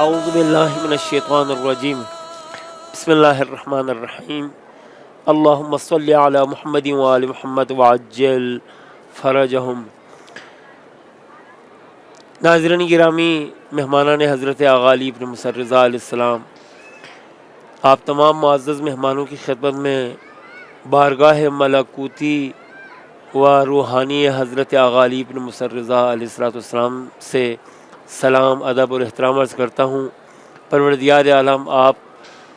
اعوذ باللہ من الشیطان الرجیم بسم اللہ الرحمن الرحیم اللہم صلی علی محمد وآل محمد وعجل فرجہم۔ ناظرین گرامی، مہمانان حضرت آغا علی بن موسیٰ رضا علیہ السلام، آپ تمام معزز مہمانوں کی خدمت میں بارگاہ ملکوتی و روحانی حضرت آغا علی بن موسیٰ رضا علیہ السلام سے سلام، ادب اور احترام عرض کرتا ہوں۔ پروردگار عالم آپ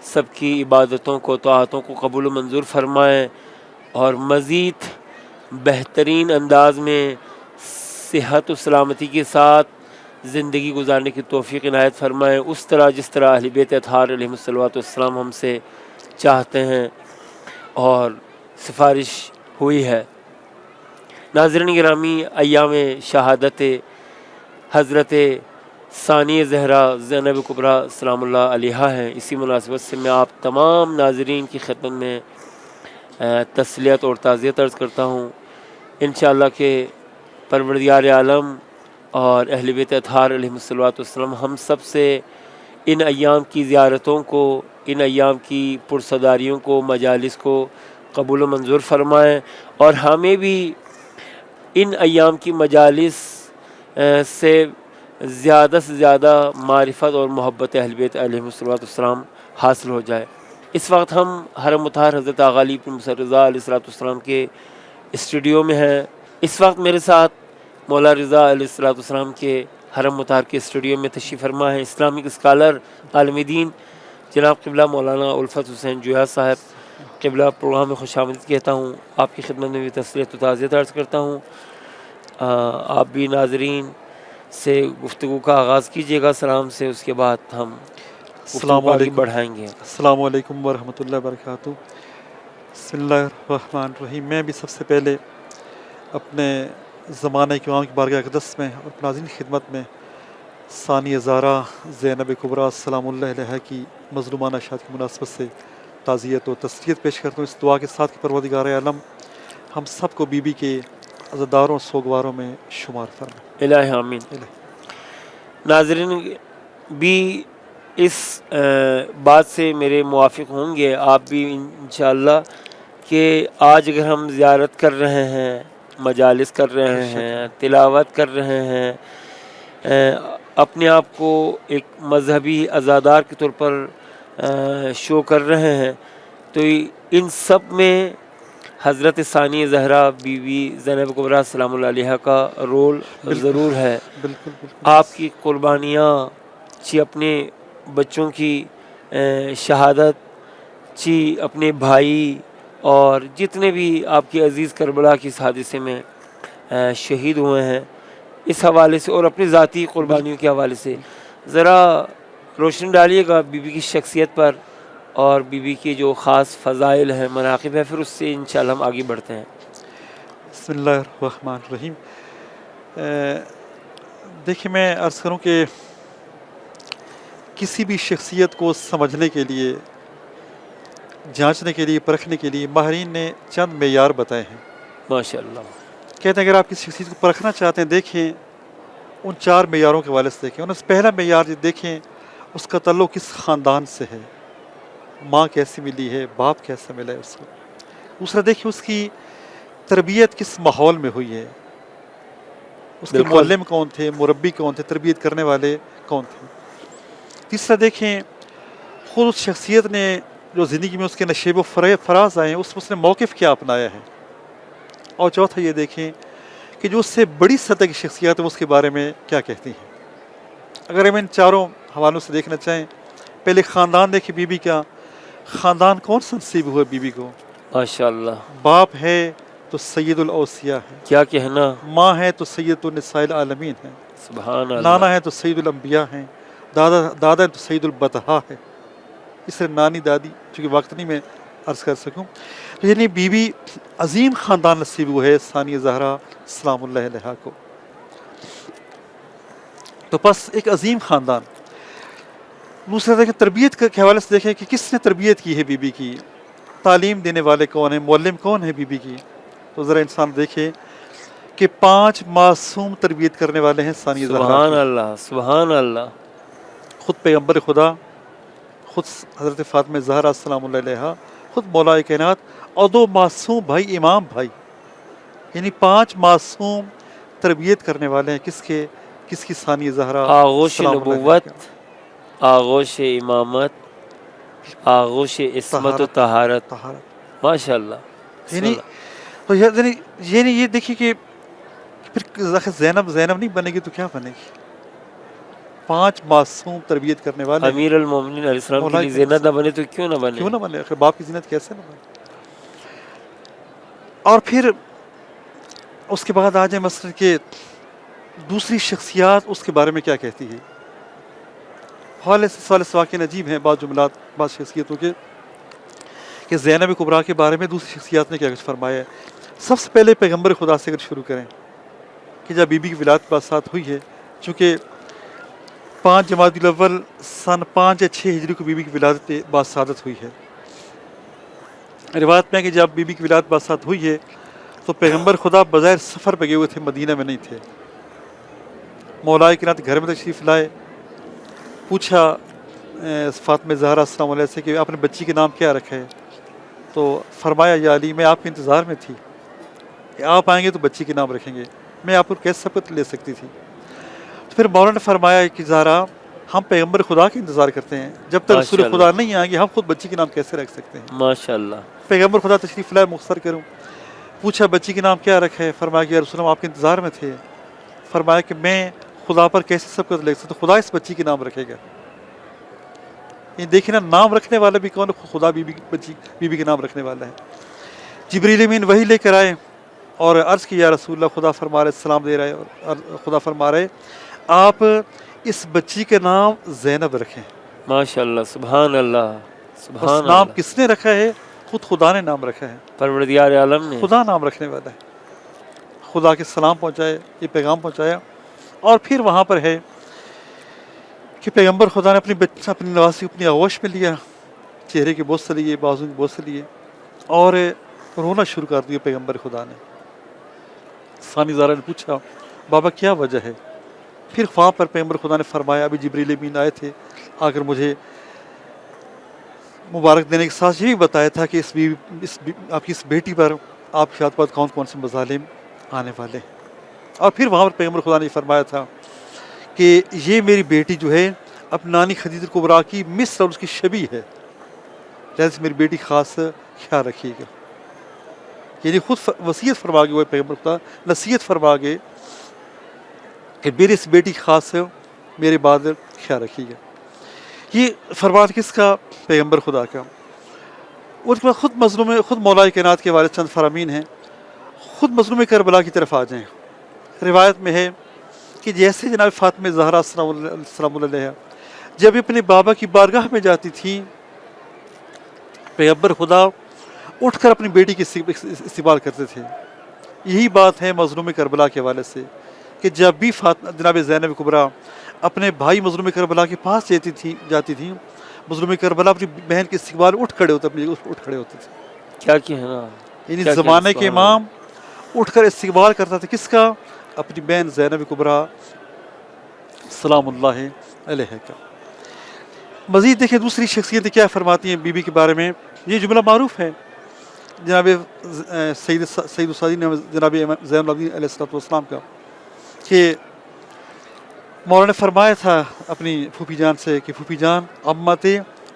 سب کی عبادتوں کو، طاعتوں کو قبول و منظور فرمائیں اور مزید بہترین انداز میں صحت و سلامتی کے ساتھ زندگی گزارنے کی توفیق عنایت فرمائیں، اس طرح جس طرح اہل بیت اطہار علیہ السلام ہم سے چاہتے ہیں اور سفارش ہوئی ہے۔ ناظرین گرامی، ایام شہادت حضرت ثانی زہرا زینب کبریٰ سلام اللہ علیہا ہیں۔ اسی مناسبت سے میں آپ تمام ناظرین کی خدمت میں تسلیت اور تعزیت عرض کرتا ہوں۔ انشاءاللہ کہ پروردگار عالم اور اہل بیت اطہار علیہ السلام ہم سب سے ان ایام کی زیارتوں کو، ان ایام کی پرصداریوں کو، مجالس کو قبول و منظور فرمائیں اور ہمیں بھی ان ایام کی مجالس سے زیادہ معرفت اور محبت اہل بیت علیہ السلام حاصل ہو جائے۔ اس وقت ہم حرم مطہر حضرت آغا علی بن موسیٰ رضا علیہ السلام کے اسٹوڈیو میں ہیں۔ اس وقت میرے ساتھ مولا رضا علیہ السلام کے حرم مطہر کے اسٹوڈیو میں تشریف فرما ہے اسلامک اسکالر، عالم دین جناب قبلہ مولانا الفت حسین جویا صاحب۔ قبلہ پروگرام میں خوش آمدید کہتا ہوں، آپ کی خدمت میں بھی تسلیت و تعزیت عرض کرتا ہوں۔ آپ بھی ناظرین سے گفتگو کا آغاز کیجیے گا سلام سے، اس کے بعد ہم السلام علیکم بڑھائیں گے۔ السلام علیکم ورحمۃ اللہ وبرکاتہ۔ بسم اللہ الرحمن الرحیم۔ میں بھی سب سے پہلے اپنے زمانہ کی عوام کی بارگاہ اقدس میں اور ناظرین کی خدمت میں ثانی زہرا زینب کبریٰ سلام اللہ علیہا کی مظلومانہ شہادت کی مناسبت سے تعزیت و تسلیت پیش کرتا ہوں، اس دعا کے ساتھ کہ پروردگار عالم ہم سب کو بی بی کے عزاداروں سوگواروں میں شمار فرمائے۔ الہ آمین۔ ناظرین بھی اس بات سے میرے موافق ہوں گے، آپ بھی انشاءاللہ، کہ آج اگر ہم زیارت کر رہے ہیں، مجالس کر رہے ہیں، تلاوت کر رہے ہیں، اپنے آپ کو ایک مذہبی عزادار کے طور پر شو کر رہے ہیں، تو ان سب میں حضرت ثانی زہرا بی بی زینب کبریٰ سلام اللہ علیہا کا رول ضرور ہے۔ بالکل آپ کی قربانیاں چی اپنے بچوں کی شہادت چی اپنے بھائی اور جتنے بھی آپ کے عزیز کربلا کی اس حادثے میں شہید ہوئے ہیں، اس حوالے سے اور اپنی ذاتی قربانیوں کے حوالے سے ذرا روشنی ڈالیے گا بی بی کی شخصیت پر اور بی بی کی جو خاص فضائل ہیں، مناقب ہیں، پھر اس سے انشاءاللہ ہم آگے بڑھتے ہیں۔ بسم اللہ الرحمن الرحیم۔ دیکھیں، میں عرض کروں کہ کسی بھی شخصیت کو سمجھنے کے لیے، جانچنے کے لیے، پرکھنے کے لیے ماہرین نے چند معیار بتائے ہیں۔ ماشاءاللہ۔ کہتے ہیں اگر آپ کسی شخصیت کو پرکھنا چاہتے ہیں، دیکھیں ان 4 معیاروں کے حوالے سے دیکھیں۔ ان سے پہلا معیار دیکھیں اس کا تعلق کس خاندان سے ہے، ماں کیسی ملی ہے، باپ کیسا ملا ہے اس کو۔ دوسرا دیکھیں اس کی تربیت کس ماحول میں ہوئی ہے، اس کے معلم کون تھے، مربی کون تھے، تربیت کرنے والے کون تھے۔ تیسرا دیکھیں خود اس شخصیت نے جو زندگی میں اس کے نشیب و فراز آئے ہیں، اس نے موقف کیا اپنایا ہے۔ اور چوتھا یہ دیکھیں کہ جو اس سے بڑی سطح کی شخصیات ہیں اس کے بارے میں کیا کہتی ہیں۔ اگر ہم ان 4 حوالوں سے دیکھنا چاہیں، پہلے خاندان دیکھیں بی بی کا، خاندان کون سا نصیب ہوا بی بی کو۔ ماشاءاللہ۔ باپ ہے تو سید الاوصیاء ہے، کیا کہنا۔ ماں ہے تو سید النساء العالمین ہے، سبحان اللہ۔ نانا ہے تو سید الانبیاء ہیں، دادا تو سید البطحا ہے، اس طرح نانی دادی، چونکہ وقت نہیں میں عرض کر سکوں، یعنی بی بی عظیم خاندان نصیب ہوئے ہے ثانیہ زہرا سلام اللہ علیہا کو. تو بس ایک عظیم خاندان. دوسرا دیکھیں تربیت کے حوالے سے دیکھیں کہ کس نے تربیت کی ہے بی بی کی، تعلیم دینے والے کون ہیں، معلم کون ہے بی بی کی. تو ذرا انسان دیکھے کہ 5 معصوم تربیت کرنے والے ہیں ثانیہ زہرا سبحان کی. اللہ سبحان اللہ. خود پیغمبر خدا، خود حضرت فاطمہ زہرا السلام اللہ علیہا، خود مولا کائنات، اور 2 معصوم بھائی، امام بھائی، یعنی 5 معصوم تربیت کرنے والے ہیں کس کی ثانیہ زہرا آغوش سلام اللہ نبوت، علیہا. آغوش امامت، آغوش عصمت و طہارت. ماشاء اللہ. یعنی تو یعنی یہ دیکھیے کہ پھر زینب نہیں بنے گی تو کیا بنے گی؟ 5 معصوم تربیت کرنے والے امیر المومنین علیہ السلام کے لیے زینت نہ بنے تو کیوں نہ بنے؟ کیوں نہ بنے؟ آخر باپ کی زینت کیسے نہ بنے؟ اور پھر اس کے بعد آ جائیں مثلا کہ دوسری شخصیات اس کے بارے میں کیا کہتی ہے. حوالے سے واقع عجیب ہیں بعض جملات بعض شخصیتوں کے کہ زینب کبریٰ کے بارے میں دوسری شخصیات نے کیا کچھ فرمایا ہے. سب سے پہلے پیغمبر خدا سے اگر شروع کریں کہ جب بی بی کی ولادت باسات ہوئی ہے، چونکہ 5 جمادی الاول سن 5 یا 6 ہجری کو بی بی کی ولادت باسعادت ہوئی ہے. روایت میں ہے کہ جب بی بی کی ولادت باسعادت ہوئی ہے تو پیغمبر خدا بظاہر سفر پہ گئے ہوئے تھے، مدینہ میں نہیں تھے. مولا کائنات گھر میں تشریف لائے، پوچھا فاطمہ زہرا السلام علیہ سے کہ اپنے بچی کے نام کیا رکھا ہے. تو فرمایا یا علی، میں آپ کے انتظار میں تھی کہ آپ آئیں گے تو بچی کے نام رکھیں گے، میں آپ کو کیسے سبقت لے سکتی تھی. تو پھر مولا نے فرمایا کہ زہرا ہم پیغمبر خدا کا انتظار کرتے ہیں، جب تک رسول خدا نہیں آئیں گے ہم خود بچی کے نام کیسے رکھ سکتے ہیں. ماشاءاللہ. پیغمبر خدا تشریف لائے، مختصر کروں، پوچھا بچی کے نام کیا رکھا ہے. فرمایا کہ یا رسول اللہ آپ کے انتظار میں تھے. فرمایا کہ میں خدا پر کیسے سبقت لے سکتا، خدا اس بچی کے نام رکھے گا. یہ دیکھیں نا، نام رکھنے والا بھی کون ہے؟ خدا بی بی کے نام رکھنے والا ہے. جبریل امین وہی لے کر آئے اور عرض کی یا رسول اللہ، خدا فرما رہے السلام دے رہے اور خدا فرما رہے آپ اس بچی کے نام زینب رکھیں. ماشاءاللہ سبحان اللہ سبحان اللہ. نام کس نے رکھا ہے؟ خود خدا نے نام رکھا ہے، پروردگار عالم نے. خدا نام رکھنے والا ہے. خدا کے سلام پہنچائے، یہ پیغام پہنچایا. اور پھر وہاں پر ہے کہ پیغمبر خدا نے اپنی نواسی اپنی آغوش میں لیا، چہرے کے بوسے لیے، بازو کے بوسے لیے، اور رونا شروع کر دیا پیغمبر خدا نے. ثانیہ زہرا نے پوچھا بابا کیا وجہ ہے؟ پھر وہاں پر پیغمبر خدا نے فرمایا ابھی جبریل امین آئے تھے، آ کر مجھے مبارک دینے کے ساتھ یہ بھی بتایا تھا کہ آپ کی اس بیٹی پر آپ کے بعد کون کون سے مظالم آنے والے ہیں. اور پھر وہاں پر پیغمبر خدا نے فرمایا تھا کہ یہ میری بیٹی جو ہے اپنی نانی خدیجہ کبریٰ کی مثل اور اس کی شبیہ ہے، جیسے میری بیٹی خاص خیال رکھیے گا. یعنی خود وصیت فرما گئے وہ پیغمبر خدا، نصیحت فرما گئے کہ میری اس بیٹی خاص ہے، میرے بعد خیال رکھیے گا. یہ فرمان کس کا؟ پیغمبر خدا کا. اس کے بعد خود مولا کائنات کے والد چند فرامین ہیں، خود مظلوم کربلا کی طرف آ جائیں. روایت میں ہے کہ جیسے جناب فاطمہ زہرا السلام علیہ جب اپنے بابا کی بارگاہ میں جاتی تھی، پیغمبر خدا اٹھ کر اپنی بیٹی کی استقبال کرتے تھے. یہی بات ہے مظلوم کربلا کے حوالے سے کہ جب بھی جناب زینب کبریٰ اپنے بھائی مظلوم کربلا کے پاس جاتی تھی، مظلوم کربلا اپنی بہن کے استقبال اٹھ کھڑے ہوتے تھے. کیا کہنا، یعنی زمانے کے امام اٹھ کر استقبال کرتا تھا کس کا؟ اپنی بہن زینب کبریٰ سلام اللہ علیہ کا. مزید دیکھیں دوسری شخصیتیں کیا فرماتی ہیں بی بی کے بارے میں. یہ جملہ معروف ہے جناب سید السادین جناب زین العابدین علیہ السلام کا کہ مولا نے فرمایا تھا اپنی پھوپھی جان سے کہ پھوپھی جان امت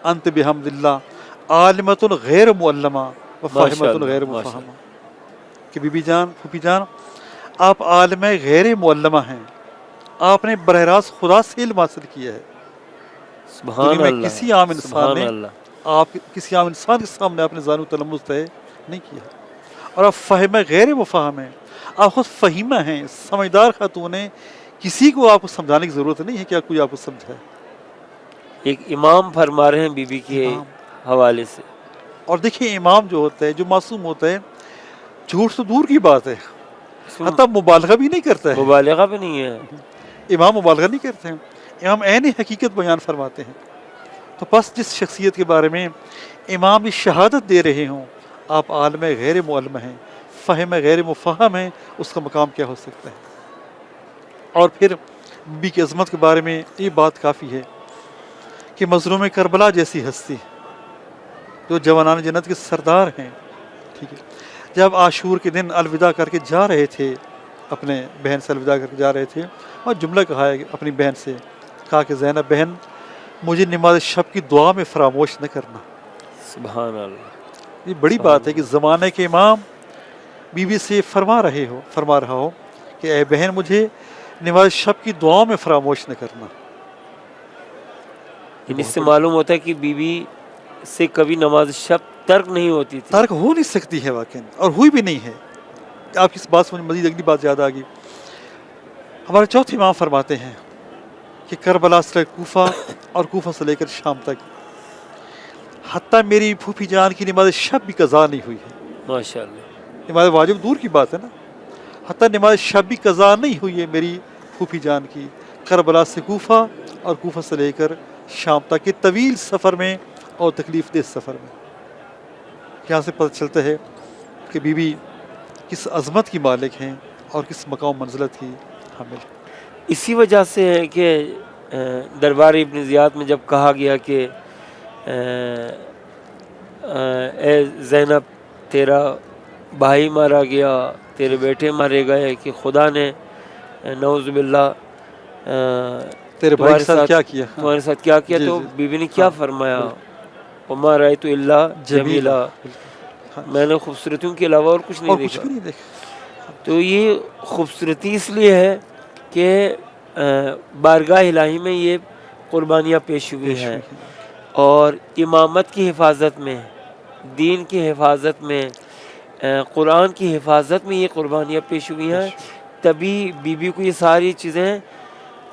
انت بحمد اللہ عالمۃ غیر معلمہ و فاہمۃ غیر مفہمہ، کہ بی بی جان، پھوپھی جان، آپ عالم غیر معلمہ ہیں، آپ نے براہ راست خدا سے علم حاصل کیا ہے. سبحان اللہ. کسی عام انسان نے کسی عام انسان کے سامنے آپ نے ذانو تلمذ طے نہیں کیا. اور آپ فہم غیر مفہم ہیں، آپ خود فہیمہ ہیں، سمجھدار خاتون ہیں، کسی کو آپ کو سمجھانے کی ضرورت نہیں ہے کہ کوئی آپ کو سمجھائے. ایک امام فرما رہے ہیں بیوی کے امام۔ حوالے سے۔ اور دیکھیں امام جو ہوتا ہے، جو معصوم ہوتا ہے، جھوٹ تو دور کی بات ہے، حتیٰ مبالغہ بھی نہیں کرتا ہے۔ مبالغہ بھی نہیں ہے۔ امام مبالغہ نہیں کرتے ہیں، امام عین حقیقت بیان فرماتے ہیں۔ تو بس جس شخصیت کے بارے میں امام یہ شہادت دے رہے ہوں، آپ عالم غیر معلم ہیں، فہم غیر مفہم ہیں، اس کا مقام کیا ہو سکتا ہے؟ اور پھر بی کی عظمت کے بارے میں یہ بات کافی ہے کہ مظلوم کربلا جیسی ہستی جو جوانان جنت کے سردار ہیں، ٹھیک ہے، جب عاشور کے دن الوداع کر کے جا رہے تھے، اپنے بہن سے الوداع کر کے جا رہے تھے، اور جملہ کہا ہے اپنی بہن سے، کہا کہ زینب بہن مجھے نماز شب کی دعا میں فراموش نہ کرنا۔ سبحان اللہ۔ یہ بڑی بات ہے کہ زمانے کے امام بیوی سے فرما رہا ہو کہ اے بہن مجھے نماز شب کی دعاؤں میں فراموش نہ کرنا۔ اس سے معلوم ہوتا ہے کہ بیوی سے کبھی نماز شب ترک نہیں ہوتی تھی۔ ترک ہو نہیں سکتی ہے واقعی، اور ہوئی بھی نہیں ہے۔ آپ کی اس بات سے مجھے مزید اگلی بات یاد آ گئی۔ ہمارے چوتھے امام فرماتے ہیں کہ کربلا سے کوفہ اور کوفہ سے لے کر شام تک حتیٰ میری پھوپھی جان کی نماز شب بھی قضا نہیں ہوئی ہے۔ ماشاء اللہ۔ نماز واجب دور کی بات ہے نا، حتیٰ نماز شب بھی قضا نہیں ہوئی ہے میری پھوپھی جان کی، کربلا سے کوفہ اور کوفہ سے لے کر شام تک کے طویل سفر میں اور تکلیف دہ سفر میں۔ یہاں سے پتہ چلتا ہے کہ بی بی کس عظمت کی مالک ہیں اور کس مقام منزلت کی حامل۔ اسی وجہ سے ہے کہ دربار ابن زیاد میں جب کہا گیا کہ اے زینب تیرا بھائی مارا گیا، تیرے بیٹے مارے گئے، کہ خدا نے نعوذ باللہ تیرے بھائی کے ساتھ کیا کیا؟ تمہارے ساتھ کیا کیا؟ جی تو جی، بیوی نے کیا فرمایا؟ وما رأیت الا جمیلا، میں نے خوبصورتیوں کے علاوہ اور کچھ نہیں اور کچھ دیکھا۔ بھی نہیں دیکھا۔ تو یہ خوبصورتی اس لیے ہے کہ بارگاہ الہی میں یہ قربانیاں پیش ہوئی ہیں، اور امامت کی حفاظت میں، دین کی حفاظت میں، قرآن کی حفاظت میں یہ قربانیاں پیش ہوئی ہیں۔ تبھی بیوی کو یہ ساری چیزیں،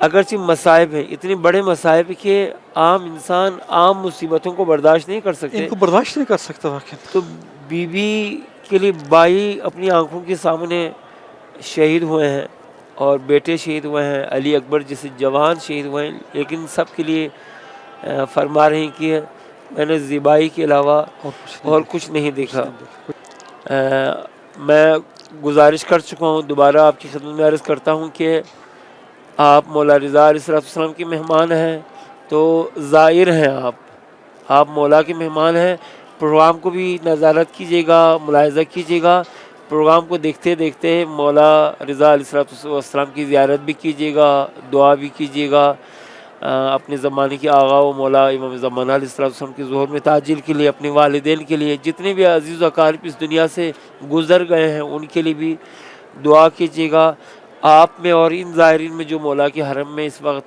اگرچہ مصائب ہیں، اتنے بڑے مصائب کہ عام انسان عام مصیبتوں کو برداشت نہیں کر سکتے، ان کو برداشت نہیں کر سکتا واقعی۔ تو بیوی کے لیے بھائی اپنی آنکھوں کے سامنے شہید ہوئے ہیں، اور بیٹے شہید ہوئے ہیں، علی اکبر جیسے جوان شہید ہوئے ہیں، لیکن سب کے لیے فرما رہے ہیں کہ میں نے زیبائی کے علاوہ اور کچھ نہیں دیکھا۔ میں گزارش کر چکا ہوں، دوبارہ آپ کی خدمت میں عرض کرتا ہوں کہ آپ مولا رضا علیہ السلام کے مہمان ہیں، تو زائر ہیں، آپ مولا کے مہمان ہیں۔ پروگرام کو بھی نظارت کیجیے گا، ملاحظہ کیجیے گا، پروگرام کو دیکھتے دیکھتے مولا رضا علیہ السلام کی زیارت بھی کیجیے گا، دعا بھی کیجیے گا، اپنے زمانے کے آغا و مولا امام زمانہ علیہ السلام کی ظہور میں تعجیل کے لیے، اپنے والدین کے لیے، جتنے بھی عزیز و اقارب اس دنیا سے گزر گئے ہیں ان کے لیے بھی دعا کیجیے گا۔ آپ میں اور ان زائرین میں جو مولا کے حرم میں اس وقت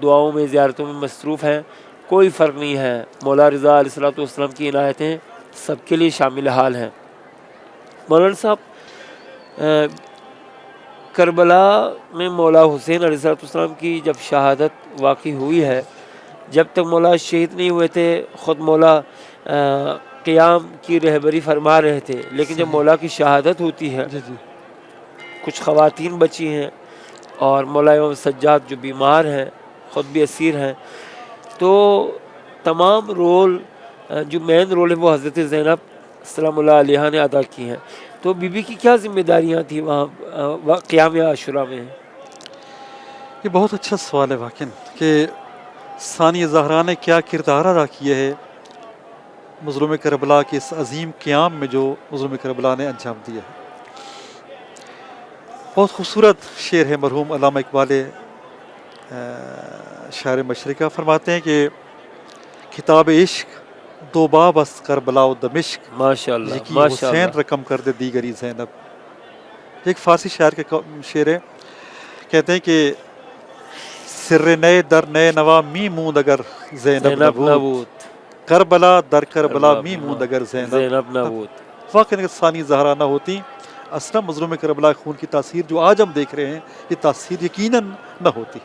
دعاؤں میں، زیارتوں میں مصروف ہیں، کوئی فرق نہیں ہے۔ مولا رضا علیہ السلام کی عنایتیں سب کے لیے شامل حال ہیں۔ مولانا صاحب، کربلا میں مولا حسین علیہ السلام کی جب شہادت واقع ہوئی ہے، جب تک مولا شہید نہیں ہوئے تھے، خود مولا قیام کی رہبری فرما رہے تھے، لیکن جب مولا کی شہادت ہوتی ہے، کچھ خواتین بچی ہیں، اور مولا امام سجاد جو بیمار ہیں، خود بھی اسیر ہیں، تو تمام رول جو مین رول ہے وہ حضرت زینب سلام اللہ علیہ نے ادا کی ہیں۔ تو بی بی کی کیا ذمہ داریاں تھیں وہاں قیام عاشورہ میں؟ یہ بہت اچھا سوال ہے واقعی کہ ثانیہ زہرا نے کیا کردار ادا کیا ہے مظلوم کربلا کے اس عظیم قیام میں جو مظلوم کربلا نے انجام دیا ہے۔ بہت خوبصورت شعر ہے، مرحوم علامہ اقبال شاعر مشرقہ فرماتے ہیں کہ کتاب عشق دو باب از کربلا و دمشق، ماشاءاللہ یکی ماشاءاللہ۔ حسین رقم کر دے دیگری زینب۔ ایک فارسی شاعر کا شعر ہے، کہتے ہیں کہ سر نئے در نئے نوا می موند اگر زینب نبود، کربلا در کربلا می موند اگر زینب نبود۔ واقعی ثانی زہرا نہ ہوتی، اصلا مظلوم کربلا خون کی تاثیر جو آج ہم دیکھ رہے ہیں، یہ تاثیر یقیناً نہ ہوتی۔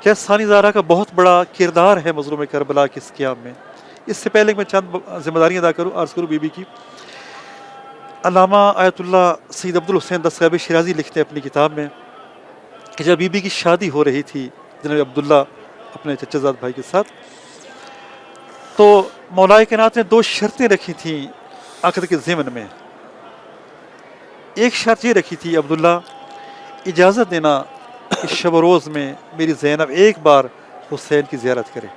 کیا ثانی زہرا کا بہت بڑا کردار ہے مظلوم کربلا کے اس قیام میں؟ اس سے پہلے میں چند ذمہ داریاں ادا کروں، عرض کروں بی بی کی۔ علامہ آیت اللہ سید عبد الحسین دستگاہ شیرازی لکھتے ہیں اپنی کتاب میں کہ جب بی بی کی شادی ہو رہی تھی جناب عبداللہ اپنے چچا زاد بھائی کے ساتھ، تو مولا کائنات نے 2 شرطیں رکھی تھیں عقد کے ضمن میں۔ ایک شرط یہ رکھی تھی، عبداللہ اجازت دینا کہ شب و روز میں میری زینب ایک بار حسین کی زیارت کرے،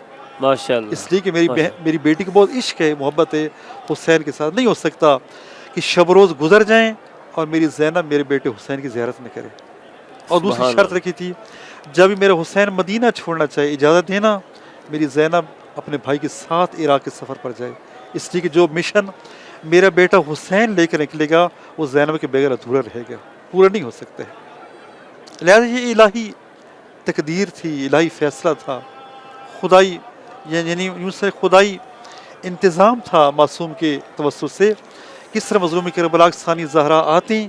ماشاء اللہ، اس لیے کہ میری بیٹی کو بہت عشق ہے، محبت ہے حسین کے ساتھ۔ نہیں ہو سکتا کہ شب و روز گزر جائیں اور میری زینب میرے بیٹے حسین کی زیارت نہ کرے۔ اور دوسری سبحان شرط اللہ، رکھی تھی، جب میرا حسین مدینہ چھوڑنا چاہے اجازت دینا میری زینب اپنے بھائی کے ساتھ عراق کے سفر پر جائے، اس لیے کہ جو مشن میرا بیٹا حسین لے کر نکلے گا وہ زینب کے بغیر ادھورا رہے گا، پورا نہیں ہو سکتا ہے۔ لہٰذا یہ الہی تقدیر تھی، الہی فیصلہ تھا، خدائی یعنی یوں سے خدائی انتظام تھا معصوم کے توسط سے، کس طرح مظلوم کربلا ثانی زہرا آتی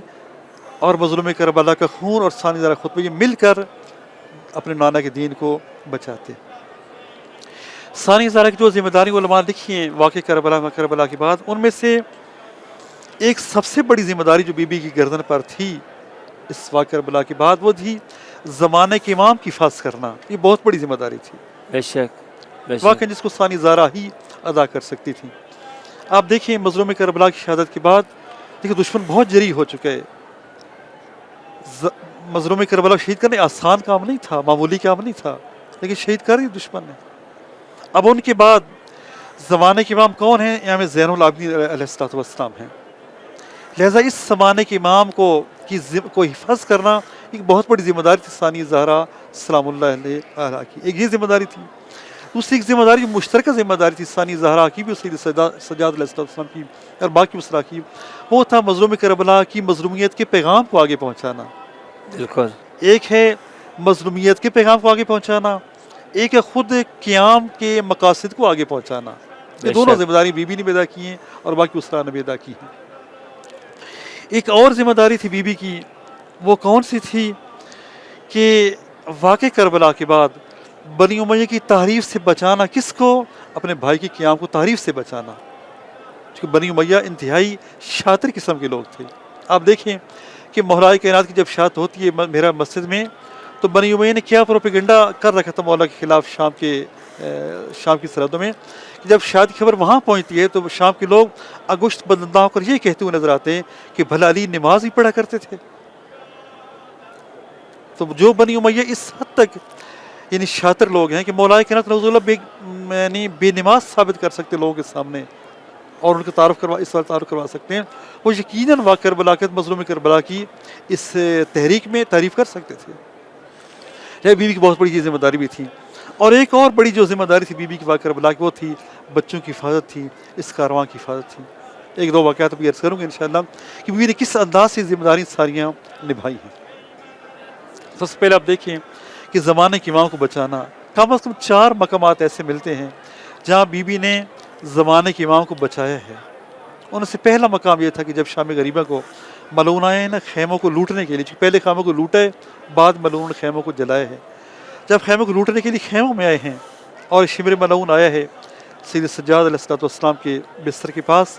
اور مظلوم کربلا کا خون اور ثانی زہرا خطبہ یہ مل کر اپنے نانا کے دین کو بچاتے۔ ثانی زہرا کی جو ذمہ داری علماء لکھی ہیں واقع کربلا کے بعد، ان میں سے ایک سب سے بڑی ذمہ داری جو بی بی کی گردن پر تھی اس واقع کربلا کے بعد، وہ تھی زمانے کے امام کی حفاظت کرنا۔ یہ بہت بڑی ذمہ داری تھی بے شک، بے شک، واقعی جس کو ثانی زہرا ہی ادا کر سکتی تھی۔ آپ دیکھیں مظلوم کربلا کی شہادت کے بعد دیکھیں دشمن بہت جری ہو چکا ہے۔ مظلوم کربلا شہید کرنا آسان کام نہیں تھا، معمولی کام نہیں تھا، لیکن شہید کر دیا دشمن نے۔ اب ان کے بعد زمانے کے امام کون ہیں؟ امام زین العابدین علیہ السلام ہیں۔ لہٰذا اس زمانے کے امام کو حفاظ کرنا ایک بہت بڑی ذمہ داری تھی ثانی زہرا سلام اللہ علیہ کی۔ ایک یہ ذمہ داری تھی۔ دوسری ایک ذمہ داری مشترکہ ذمہ داری تھی ثانی زہرا کی بھی، سید سجاد علیہ السلام کی اور باقی اسرا کی، وہ تھا مظلوم کربلا کی مظلومیت کے پیغام کو آگے پہنچانا۔ بالکل، ایک ہے مظلومیت کے پیغام کو آگے پہنچانا، ایک ہے خود قیام کے مقاصد کو آگے پہنچانا۔ یہ دونوں ذمہ داری بی بی نے بھی ادا کی ہیں اور باقی اسرا نے بھی ادا کی ہیں۔ ایک اور ذمہ داری تھی بی بی کی، وہ کون سی تھی کہ واقع کربلا کے بعد بنی امیہ کی تحریف سے بچانا۔ کس کو؟ اپنے بھائی کے قیام کو تحریف سے بچانا، کیونکہ بنی امیہ انتہائی شاطر قسم کے لوگ تھے۔ آپ دیکھیں کہ مولا کائنات کی جب شہادت ہوتی ہے میرا مسجد میں، تو بنی امیہ نے کیا پروپیگنڈا کر رکھا تھا مولا کے خلاف شام کی سرحدوں میں، کہ جب شہادت کی خبر وہاں پہنچتی ہے تو شام کے لوگ اگشت بدندہ ہو کر یہ کہتے ہوئے نظر آتے ہیں کہ بھلا علی نماز ہی پڑھا کرتے تھے۔ تو جو بنی امیہ اس حد تک یعنی شاطر لوگ ہیں کہ مولا کائنات نعوذ باللہ یعنی بے نماز ثابت کر سکتے لوگوں کے سامنے اور ان کا اس وقت تعارف کروا سکتے ہیں، وہ یقیناً واقع کربلا کے مظلوم کربلا کی اس تحریک میں تعریف کر سکتے تھے۔ یہ بی بی کی بہت بڑی یہ ذمہ داری بھی تھی۔ اور ایک اور بڑی جو ذمہ داری تھی بی بی کی واقع کربلا کی، وہ تھی بچوں کی حفاظت تھی، اس کارواں کی حفاظت تھی۔ ایک دو واقعات بھی عرض کروں گا انشاءاللہ کہ بی بی نے کس انداز سے ذمہ داری ساریاں نبھائی ہیں۔ سب سے پہلے آپ دیکھیں کہ زمانے کی ماں کو بچانا، کم از کم 4 مقامات ایسے ملتے ہیں جہاں بی بی نے زمانے کی ماں کو بچایا ہے۔ ان سے پہلا مقام یہ تھا کہ جب شام غریبہ کو ملعون آئے ہیں نا خیموں کو لوٹنے کے لیے، پہلے خیموں کو لوٹا ہے، بعد ملعون خیموں کو جلایا ہے۔ جب خیموں کو لوٹنے کے لیے خیموں میں آئے ہیں اور شمر ملعون آیا ہے سید سجاد علیہ السلام کے بستر کے پاس،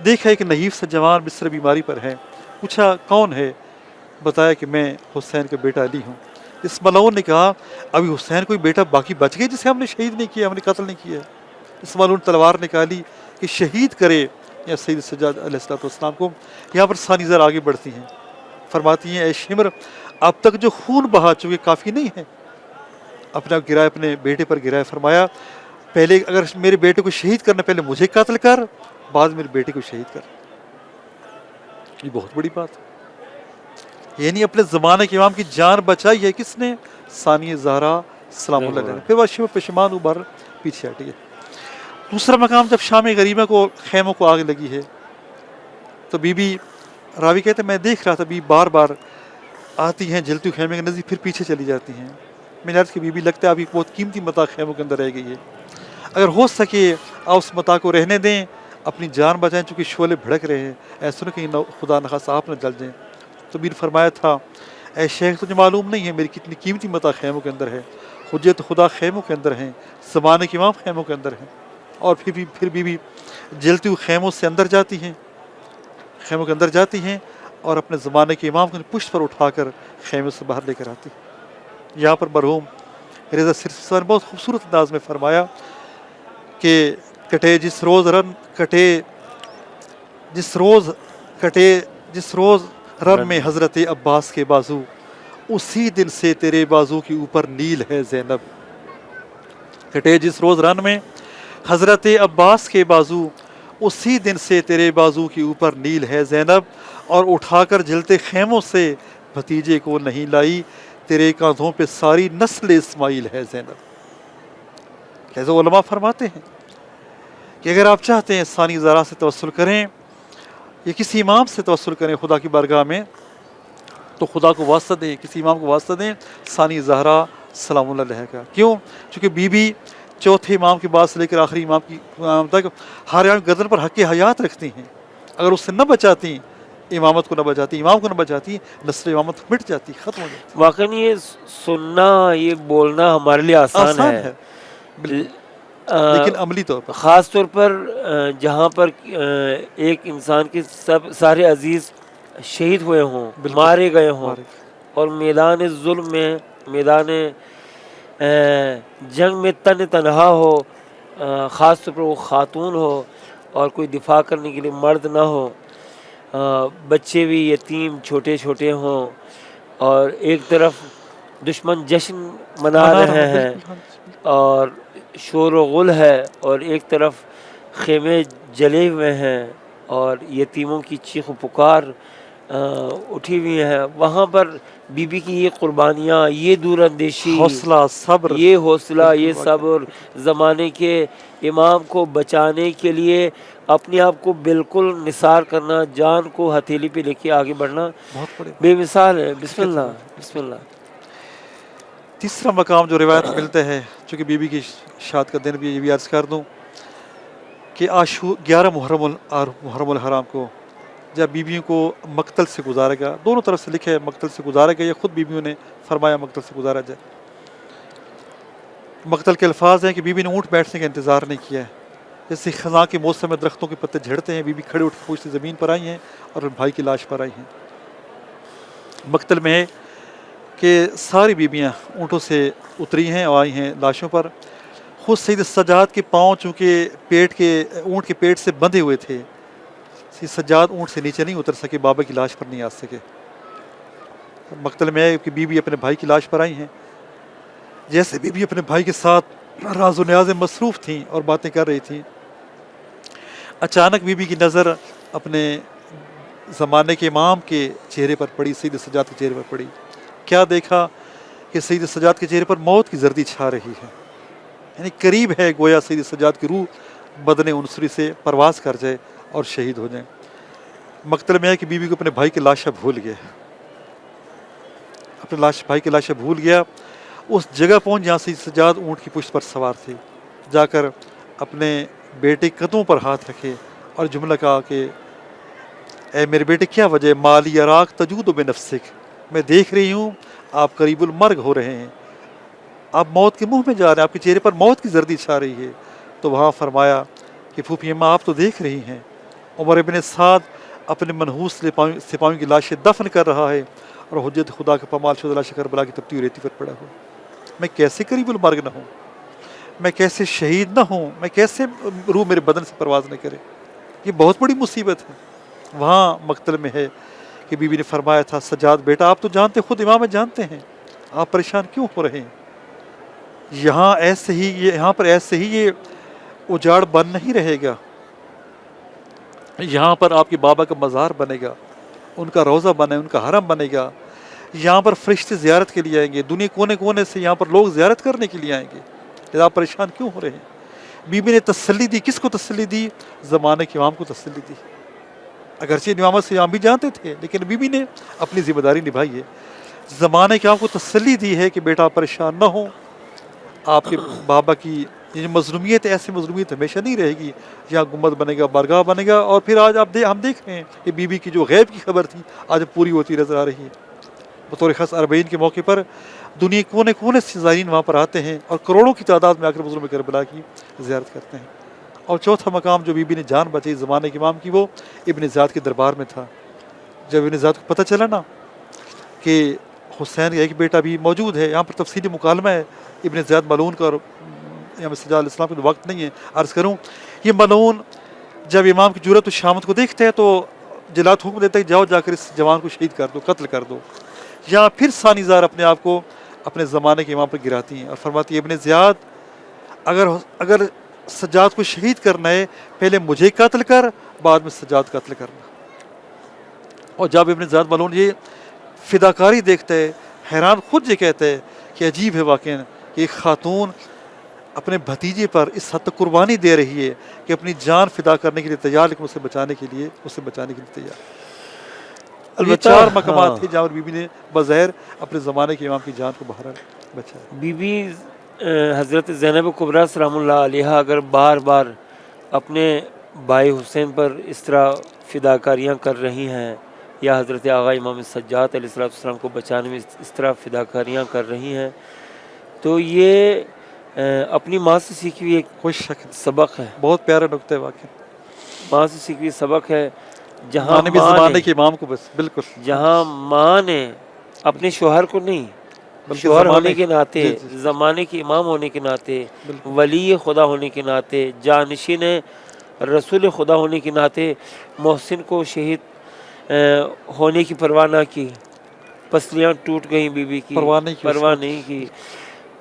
دیکھا ایک نحیف سا جوان بستر بیماری پر ہے، پوچھا کون ہے؟ بتایا کہ میں حسین کا بیٹا علی ہوں۔ اس ملعون نے کہا ابھی حسین کوئی بیٹا باقی بچ گئے جسے ہم نے شہید نہیں کیا، ہم نے قتل نہیں کیا۔ اس ملعون تلوار نکالی کہ شہید کرے یا سید سجاد علیہ السلام کو۔ یہاں پر ثانی زہرا آگے بڑھتی ہیں، فرماتی ہیں اے شمر اب تک جو خون بہا چکے کافی نہیں ہے، اپنا گرائے اپنے بیٹے پر گرائے، فرمایا پہلے اگر میرے بیٹے کو شہید کرنا پہلے مجھے قتل کر، بعد میرے بیٹے کو شہید کر۔ یہ بہت بڑی بات ہے، یعنی اپنے زمانے کے امام کی جان بچائی ہے کس نے؟ ثانی زہرا سلام اللہ علیہ۔ پھر وہ شمر پشیمان ابھر پیچھے ہٹ گئے۔ دوسرا مقام جب شام غریبہ کو خیموں کو آگ لگی ہے تو بی بی راوی کہتے ہیں میں دیکھ رہا تھا بی بار بار آتی ہیں جلتی خیمے کے نزدیک پھر پیچھے چلی جاتی ہیں۔ میں نے عرض کہ بی بی لگتا ہے ابھی بہت قیمتی متاع خیموں کے اندر رہ گئی ہے، اگر ہو سکے آپ اس متاع کو رہنے دیں، اپنی جان بچائیں چونکہ شعلے بھڑک رہے ہیں، ایسا نہ کہ خدا نخواستہ آپ نہ جل جائیں۔ تو بیر فرمایا تھا اے شیخ تجھے معلوم نہیں ہے میری کتنی قیمتی متاع خیموں کے اندر ہے، حجت خدا خیموں کے اندر ہیں، زمانے کے امام خیموں کے اندر ہیں، اور پھر بھی جلتی ہوئی خیموں سے اندر جاتی ہیں، خیموں کے اندر جاتی ہیں اور اپنے زمانے کے امام کو پشت پر اٹھا کر خیموں سے باہر لے کر آتی ہیں۔ یہاں پر مرحوم رضا سرسی صاحب نے بہت خوبصورت انداز میں فرمایا کہ کٹے جس روز رن میں حضرت عباس کے بازو، اسی دن سے تیرے بازو کے اوپر نیل ہے زینب۔ کٹے جس روز رن میں حضرت عباس کے بازو، اسی دن سے تیرے بازو کے اوپر نیل ہے زینب، اور اٹھا کر جلتے خیموں سے بھتیجے کو نہیں لائی، تیرے کاندھوں پہ ساری نسل اسماعیل ہے زینب۔ لہذا علماء فرماتے ہیں کہ اگر آپ چاہتے ہیں ثانی زہرا سے توسل کریں یا کسی امام سے توسل کریں خدا کی بارگاہ میں، تو خدا کو واسطہ دیں، کسی امام کو واسطہ دیں ثانی زہرا سلام اللہ علیہ کا۔ کیوں؟ چونکہ بی بی چوتھے امام کے بعد سے لے کر آخری امام تک ہر گردن پر حق حیات رکھتی ہیں، اگر اس سے نہ بچاتی، امامت کو نہ بچاتی، امام کو نہ بچاتی، نسل امامت مٹ جاتی، ختم ہو جاتی۔ واقعی یہ سننا، یہ بولنا ہمارے لیے آسان ہے بالکل، لیکن عملی طور پر خاص طور پر جہاں پر ایک انسان کے سارے عزیز شہید ہوئے ہوں، مارے گئے ہوں، اور میدان ظلم میں، میدان جنگ میں تنہا ہو، خاص طور پر وہ خاتون ہو اور کوئی دفاع کرنے کے لیے مرد نہ ہو، بچے بھی یتیم چھوٹے چھوٹے ہوں، اور ایک طرف دشمن جشن منا رہے ہیں اور شور و غل ہے، اور ایک طرف خیمے جلے ہوئے ہیں اور یتیموں کی چیخ و پکار اٹھی ہوئی ہیں، وہاں پر بی بی کی یہ قربانیاں، یہ دور اندیشی، حوصلہ، صبر، یہ حوصلہ، یہ صبر، زمانے کے امام کو بچانے کے لیے اپنے آپ کو بالکل نثار کرنا، جان کو ہتھیلی پہ لے کے آگے بڑھنا بہت بڑے بے مثال ہے۔ بسم اللہ، بسم اللہ۔ تیسرا مقام جو روایت ملتا ہے، چونکہ بی بی کی شاد کا دن بھی یہ بھی عرض کر دوں کہ 11 محرم الحرام کو جب بیویوں کو مقتل سے گزارے گا، دونوں طرف سے لکھے ہے مقتل سے گزارے گا، یا خود بیویوں نے فرمایا مقتل سے گزارا جائے۔ مقتل کے الفاظ ہیں کہ بیوی نے اونٹ بیٹھنے کا انتظار نہیں کیا ہے، جیسے خزاں کے موسم میں درختوں کے پتے جھڑتے ہیں، بیوی کھڑے اٹھ پوچھتے زمین پر آئی ہیں اور بھائی کی لاش پر آئی ہیں۔ مقتل میں ہے کہ ساری بیویاں اونٹوں سے اتری ہیں اور آئی ہیں لاشوں پر۔ خود سید سجاد کے پاؤں چونکہ اونٹ کے پیٹ سے بندھے ہوئے تھے، سید سجاد اونٹ سے نیچے نہیں اتر سکے، بابا کی لاش پر نہیں آ سکے۔ مقتل میں ہے کہ بیوی اپنے بھائی کی لاش پر آئی ہیں، جیسے بیوی اپنے بھائی کے ساتھ راز و نیاز میں مصروف تھیں اور باتیں کر رہی تھیں، اچانک بیوی کی نظر اپنے زمانے کے امام کے چہرے پر پڑی، سید سجاد کے چہرے پر پڑی۔ کیا دیکھا کہ سید سجاد کے چہرے پر موت کی زردی چھا رہی ہے، یعنی قریب ہے گویا سید سجاد کی روح بدن عنصری سے پرواز کر جائے اور شہید ہو جائیں۔ مقتل میں ہے کہ بیوی کو اپنے بھائی کی لاشیں بھول گیا، اپنے بھائی کی لاشیں بھول گیا، اس جگہ پہنچ جہاں سید سجاد اونٹ کی پشت پر سوار تھے، جا کر اپنے بیٹے قدموں پر ہاتھ رکھے اور جملہ کہا کہ اے میرے بیٹے کیا وجہ ہے، مالی اراک تجود بنفسک، میں دیکھ رہی ہوں آپ قریب المرگ ہو رہے ہیں، آپ موت کے منہ میں جا رہے ہیں، آپ کے چہرے پر موت کی زردی چھا رہی ہے۔ تو وہاں فرمایا کہ پھوپھی اماں آپ تو دیکھ رہی ہیں عمر ابن سعد اپنے منحوس سپاہیوں کی لاشیں دفن کر رہا ہے اور حجت خدا کا پامال شدہ لاش کربلا کی تپتی ریتی پر پڑا ہو، میں کیسے قریب المرگ نہ ہوں، میں کیسے شہید نہ ہوں، میں کیسے روح میرے بدن سے پرواز نہ کرے، یہ بہت بڑی مصیبت ہے۔ وہاں مقتل میں ہے کہ بیوی نے فرمایا تھا سجاد بیٹا آپ تو جانتے، خود امام جانتے ہیں، آپ پریشان کیوں ہو رہے ہیں، یہاں پر ایسے ہی یہ اجاڑ بن نہیں رہے گا، یہاں پر آپ کے بابا کا مزار بنے گا، ان کا روضہ بنے، ان کا حرم بنے گا، یہاں پر فرشتے زیارت کے لیے آئیں گے، دنیا کونے کونے سے یہاں پر لوگ زیارت کرنے کے لیے آئیں گے، آپ پریشان کیوں ہو رہے ہیں۔ بیوی نے تسلی دی، کس کو تسلی دی؟ زمانے کے امام کو تسلی دی، اگرچہ امامت سے امام بھی جانتے تھے لیکن بیوی نے اپنی ذمہ داری نبھائی ہے، زمانے کے امام کو تسلی دی ہے کہ بیٹا پریشان نہ ہو، آپ کے بابا کی یہ مظلومیت ایسی مظلومیت ہمیشہ نہیں رہے گی، یہاں گنبد بنے گا، بارگاہ بنے گا، اور پھر آج ہم دیکھ رہے ہیں کہ بیوی کی جو غیب کی خبر تھی آج پوری ہوتی نظر آ رہی ہے۔ بطور خاص اربعین کے موقع پر دنیا کے کونے کونے سے زائرین وہاں پر آتے ہیں اور کروڑوں کی تعداد میں آ کر بزرگ کربلا کی زیارت کرتے ہیں۔ اور چوتھا مقام جو بی بی نے جان بچائی زمانے کے امام کی، وہ ابن زیاد کے دربار میں تھا۔ جب ابن زیاد کو پتہ چلا نا کہ حسین کا ایک بیٹا بھی موجود ہے، یہاں پر تفصیلی مکالمہ ہے ابن زیاد ملعون کا، اور امام سجاد علیہ السلام کا وقت نہیں ہے عرض کروں۔ یہ ملعون جب امام کی جرأت و شامت کو دیکھتا ہے تو جلات حکم دیتا ہے کہ جاؤ جا کر اس جوان کو شہید کر دو، قتل کر دو۔ یہاں پھر ثانی زار اپنے آپ کو اپنے زمانے کے امام پر گراتی ہیں اور فرماتی ہے ابن زیاد اگر سجاد کو شہید کرنا ہے پہلے مجھے قتل کر، بعد میں سجاد قتل کرنا۔ اور جب ابن زیاد ملعون یہ فداکاری دیکھتا ہے، حیران خود یہ کہتا ہے کہ عجیب ہے واقعا کہ ایک خاتون اپنے بھتیجے پر اس حد تک قربانی دے رہی ہے کہ اپنی جان فدا کرنے کے لیے تیار، لیکن اسے بچانے کے لیے تیار۔ یہ چار مقامات تھے جہاں بی بی نے بظاہر اپنے زمانے کے امام کی جان کو بہرحال بچایا۔ بی بی حضرت زینب کبریٰ سلام اللہ علیہ اگر بار بار اپنے بھائی حسین پر اس طرح فداکاریاں کر رہی ہیں، یا حضرت آقا امام سجاد علیہ السلام کو بچانے میں اس طرح فداکاریاں کر رہی ہیں، تو یہ اپنی ماں سے سیکھی ہوئی ایک کوئی شک سبق ہے، بہت پیارا نقطہ ہے واقعی، ماں سے سیکھی ہوئی سبق ہے۔ جہاں ماں نے بھی زمانے کے امام کو، بس بالکل جہاں ماں نے اپنے شوہر کو نہیں، بلکہ شوہر ہونے کے ناطے، جی زمانے کے امام ہونے کے ناطے، بالکل ولی خدا ہونے کے ناطے، جانشین رسول خدا ہونے کے ناطے محسن کو شہید ہونے کی پرواہ نہ کی، پسلیاں ٹوٹ گئیں بی بی کی، پرواہ نہیں کی،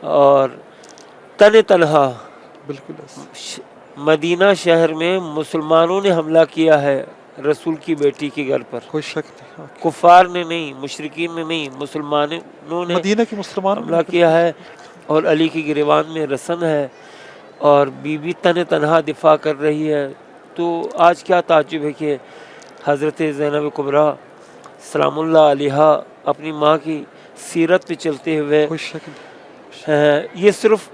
اور تن تنہا بالکل مدینہ شہر میں مسلمانوں نے حملہ کیا ہے رسول کی بیٹی کے گھر پر، کوئی شک نہیں، کفار نے نہیں، مشرکین نے نہیں، مسلمانوں نے مدینہ کے مسلمان حملہ کیا ہے، اور علی کی گریبان میں رسن ہے، اور بی بی تن تنہا دفاع کر رہی ہے۔ تو آج کیا تعجب ہے کہ حضرت زینب کبریٰ سلام اللہ علیہ اپنی ماں کی سیرت پہ چلتے ہوئے، کوئی شک نہیں، یہ صرف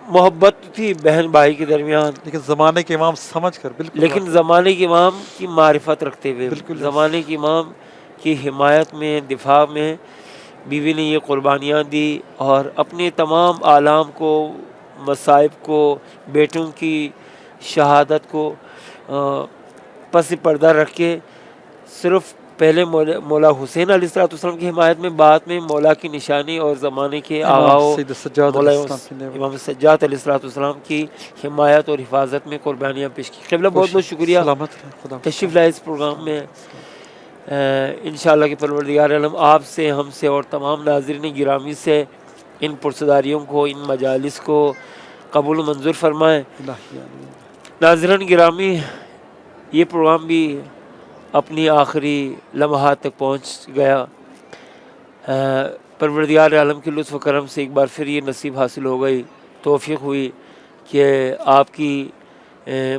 محبت تھی بہن بھائی کے درمیان، لیکن زمانے کے امام سمجھ کر، بالکل لیکن زمانے کے امام کی معرفت رکھتے ہوئے، بالکل زمانے کے امام کی حمایت میں، دفاع میں بیوی نے یہ قربانیاں دی، اور اپنے تمام آلام کو، مصائب کو، بیٹوں کی شہادت کو پس پردہ رکھ کے صرف پہلے مولا حسین علیہ السلام کی حمایت میں، بعد میں مولا کی نشانی اور زمانے کے آغاؤ مولا امام سجاد علیہ السلام کی حمایت اور حفاظت میں قربانیاں پیش کی۔ قبلہ بہت بہت شکریہ تشریف لائے اس پروگرام میں۔ انشاءاللہ کہ پروردگار عالم آپ سے، ہم سے اور تمام ناظرین گرامی سے ان پرسداریوں کو، ان مجالس کو قبول و منظور فرمائیں۔ ناظرین گرامی، یہ پروگرام بھی اپنی آخری لمحات تک پہنچ گیا۔ پروردگار عالم کے لطف و کرم سے ایک بار پھر یہ نصیب حاصل ہو گئی، توفیق ہوئی کہ آپ کی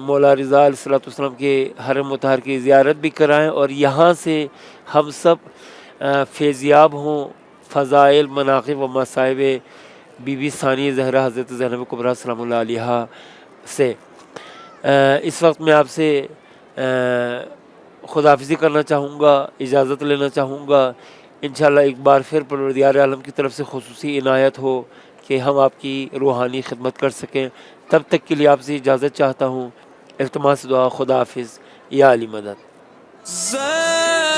مولا رضا علیہ السلام کے حرم مطہر کی زیارت بھی کرائیں، اور یہاں سے ہم سب فیضیاب ہوں فضائل، مناقب و مصائب بی بی ثانی زہرا حضرت زینب کبریٰ سلام اللہ علیہ سے۔ اس وقت میں آپ سے خداحافظی کرنا چاہوں گا، اجازت لینا چاہوں گا۔ انشاءاللہ ایک بار پھر پروردگار عالم کی طرف سے خصوصی عنایت ہو کہ ہم آپ کی روحانی خدمت کر سکیں، تب تک کے لیے آپ سے اجازت چاہتا ہوں۔ التماس دعا، خدا حافظ، یا علی مدد۔ Zayna